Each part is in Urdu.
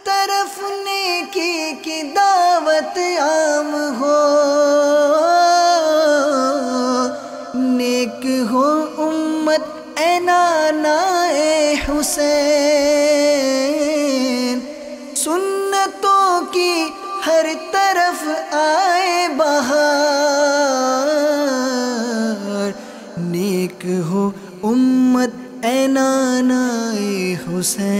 طرف نیکی کی دعوت عام ہو، نیک ہو امت اے نانا اے حسین، سنتوں کی ہر طرف آئے بہار، نیک ہو امت اے نانا اے حسین،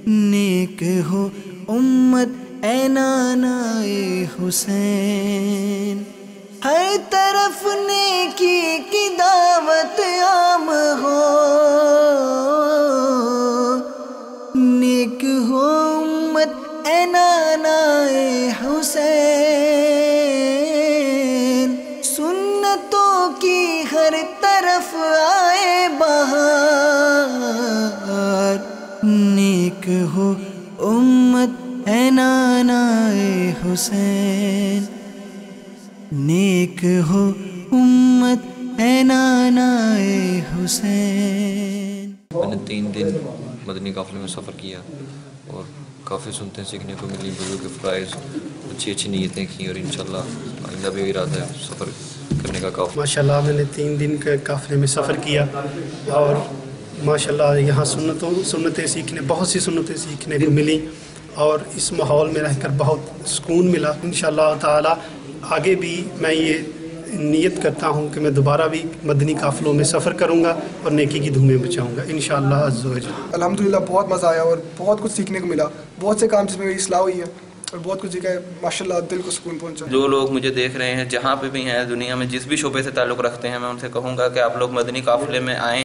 نیک ہو امت اے نانا اے حسین، ہر طرف نیکی کی دعوت عام ہو، نیک ہو امت اے نانا اے حسین، سنتوں کی ہر طرف آئے بہار، نیک ہو امت اے نانا اے حسین، نیک ہو امت اے نانا اے حسین۔ میں نے 3 دن مدنی قافلے میں سفر کیا اور کافی سنتیں سیکھنے کو ملی، بزرگ کے فرائض، اچھی نیتیں کی، اور انشاءاللہ آئندہ بھی ارادہ ہے سفر کرنے کا کافی۔ ماشاءاللہ میں نے 3 دن کے قافلے میں سفر کیا اور ماشاءاللہ یہاں سنتیں سیکھنے، بہت سی سنتیں سیکھنے کو ملی، اور اس ماحول میں رہ کر بہت سکون ملا۔ انشاءاللہ تعالی آگے بھی میں یہ نیت کرتا ہوں کہ میں دوبارہ بھی مدنی قافلوں میں سفر کروں گا اور نیکی کی دھومیں بچاؤں گا انشاءاللہ عز و جل۔ الحمدللہ بہت مزہ آیا اور بہت کچھ سیکھنے کو ملا، بہت سے کام جس میں میری اصلاح ہوئی ہے اور بہت کچھ سیکھا ہے، ماشاءاللہ دل کو سکون پہنچا۔ جو لوگ مجھے دیکھ رہے ہیں جہاں پہ بھی ہیں دنیا میں، جس بھی شعبے سے تعلق رکھتے ہیں، میں ان سے کہوں گا کہ آپ لوگ مدنی قافلے میں آئیں۔